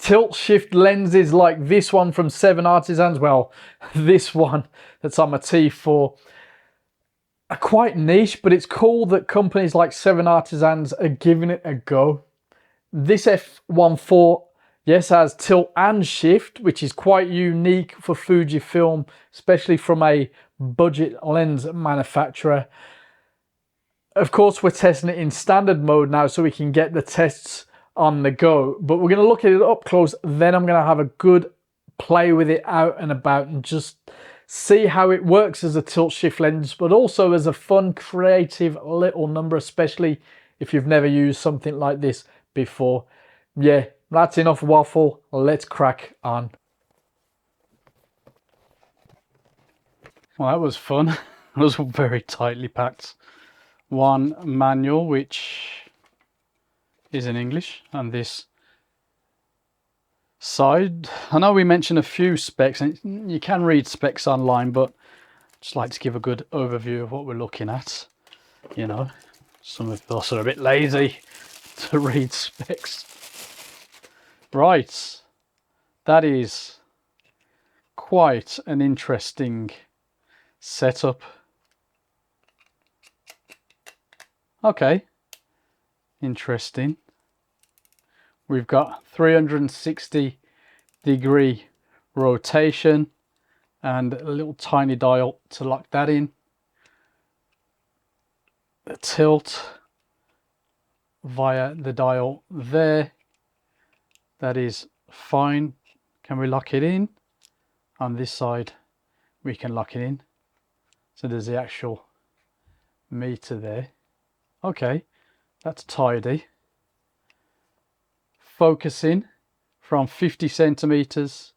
tilt shift lenses like this one from 7Artisans, well, this one that's on my T4, are quite niche, but it's cool that companies like 7Artisans are giving it a go. This F1.4, yes, has tilt and shift, which is quite unique for Fujifilm, especially from a budget lens manufacturer. Of course, we're testing it in standard mode now so we can get the tests on the go, but we're going to look at it up close, then I'm going to have a good play with it out and about and just see how it works as a tilt shift lens, but also as a fun, creative little number, especially if you've never used something like this before. Yeah, that's enough waffle. Let's crack on. Well, that was fun. It was very tightly packed. One manual, which is in English, and this side. I know we mentioned a few specs, and you can read specs online, but just like to give a good overview of what we're looking at. You know, some of us are a bit lazy to read specs. Right, that is quite an interesting setup. Okay, interesting. We've got 360-degree rotation and a little tiny dial to lock that in. The tilt via the dial there. That is fine. Can we lock it in? On this side we can lock it in. So there's the actual meter there. Okay, that's tidy. Focusing from 50 centimeters,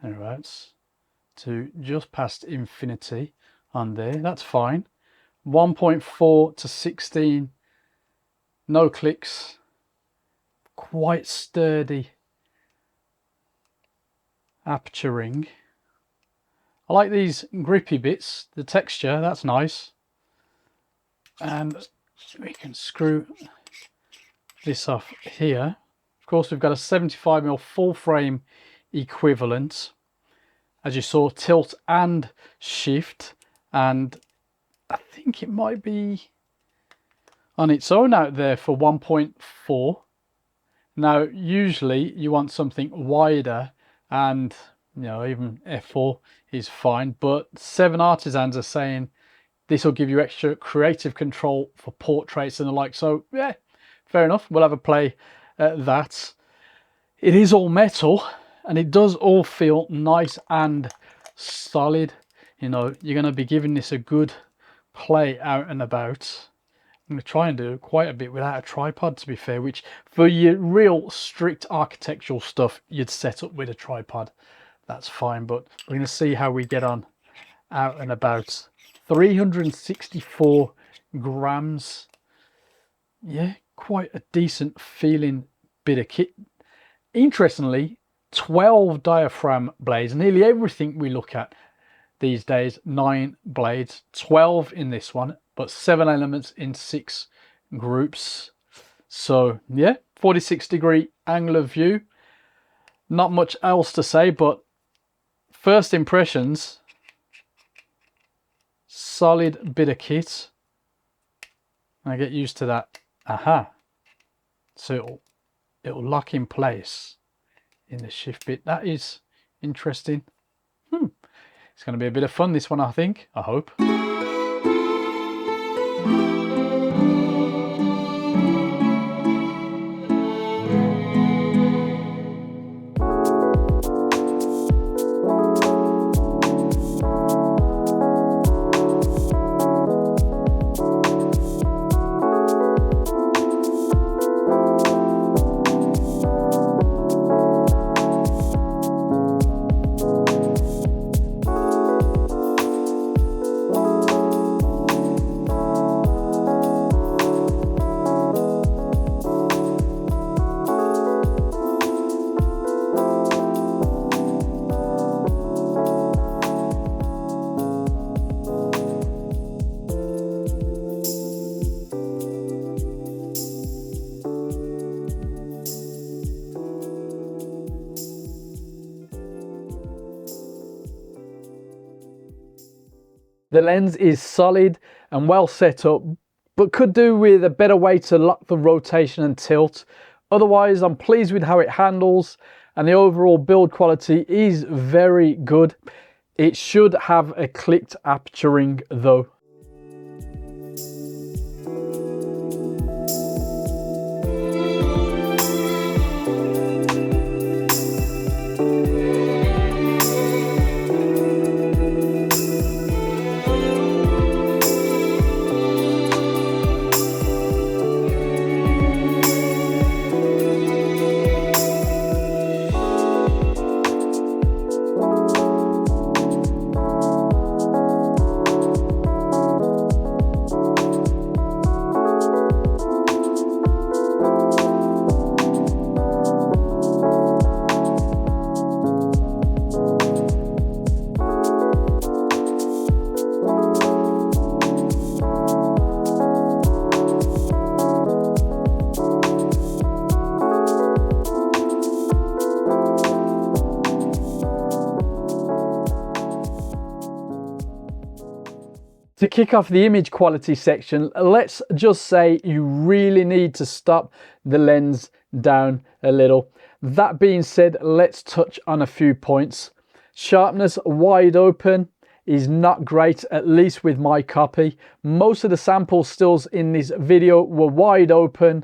thereabouts, to just past infinity on there. That's fine. 1.4 to 16, no clicks, quite sturdy aperture ring. I like these grippy bits, the texture, that's nice. And we can screw this off here. Of course, we've got a 75mm full frame equivalent, as you saw, tilt and shift, and I think it might be on its own out there for 1.4. Now usually you want something wider, and you know, even f4 is fine, but 7Artisans are saying this will give you extra creative control for portraits and the like. So yeah, fair enough, we'll have a play at that. It is all metal and it does all feel nice and solid. You know, you're going to be giving this a good play out and about. I'm going to try and do quite a bit without a tripod, to be fair, which for your real strict architectural stuff you'd set up with a tripod. That's fine, but we're going to see how we get on out and about. 364 grams. Yeah, quite a decent feeling bit of kit. Interestingly, 12 diaphragm blades. Nearly everything we look at these days, 9 blades, 12 in this one, but 7 elements in 6 groups. So yeah, 46-degree angle of view. Not much else to say, but first impressions, solid bit of kit. I get used to that. Aha. So it'll lock in place in the shift bit. That is interesting. It's going to be a bit of fun, this one, I think. I hope. The lens is solid and well set up, but could do with a better way to lock the rotation and tilt. Otherwise, I'm pleased with how it handles, and the overall build quality is very good. It should have a clicked aperturing though. To kick off the image quality section, let's just say you really need to stop the lens down a little. That being said, let's touch on a few points. Sharpness wide open is not great, at least with my copy. Most of the sample stills in this video were wide open,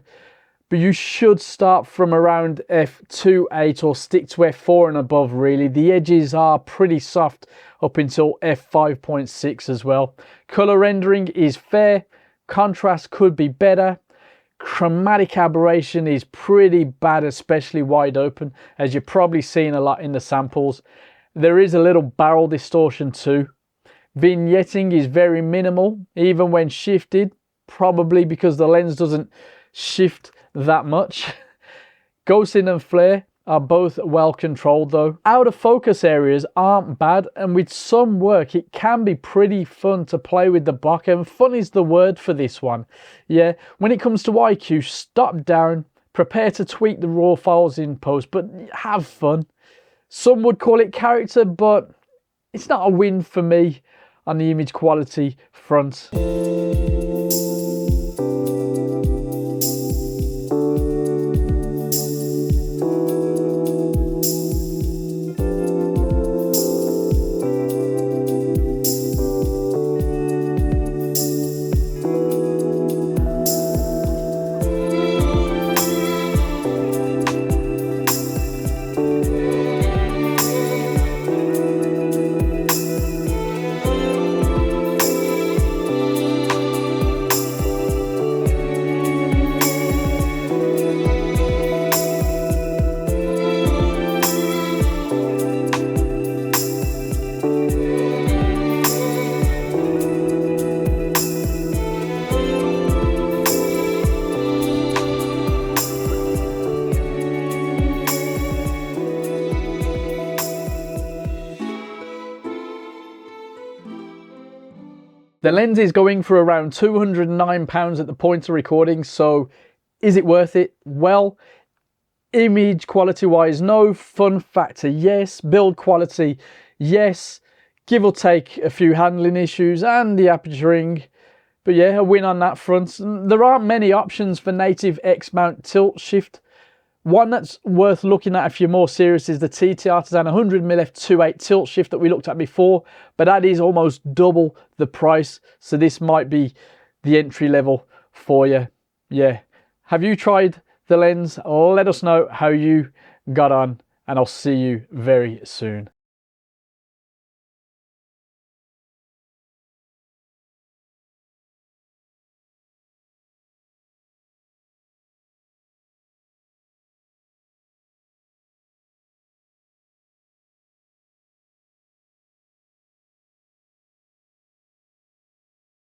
but you should start from around f2.8 or stick to f4 and above really. The edges are pretty soft up until f5.6 as well. Color rendering is fair, contrast could be better. Chromatic aberration is pretty bad, especially wide open, as you're probably seeing a lot in the samples. There is a little barrel distortion too. Vignetting is very minimal, even when shifted, probably because the lens doesn't shift that much. Ghosting and flare are both well controlled though. Out of focus areas aren't bad, and with some work it can be pretty fun to play with the bokeh, and fun is the word for this one. Yeah, when it comes to IQ, stop down, prepare to tweak the raw files in post, but have fun. Some would call it character, but it's not a win for me on the image quality front. The lens is going for around £209 at the point of recording, so is it worth it? Well, image quality wise, no. Fun factor, yes. Build quality, yes. Give or take a few handling issues and the aperturing, but yeah, a win on that front. There aren't many options for native X-mount tilt shift. One that's worth looking at if you're more serious is the TT Artisan 100mm f2.8 tilt shift that we looked at before, but that is almost double the price, so this might be the entry level for you. Yeah, have you tried the lens? Let us know how you got on, and I'll see you very soon.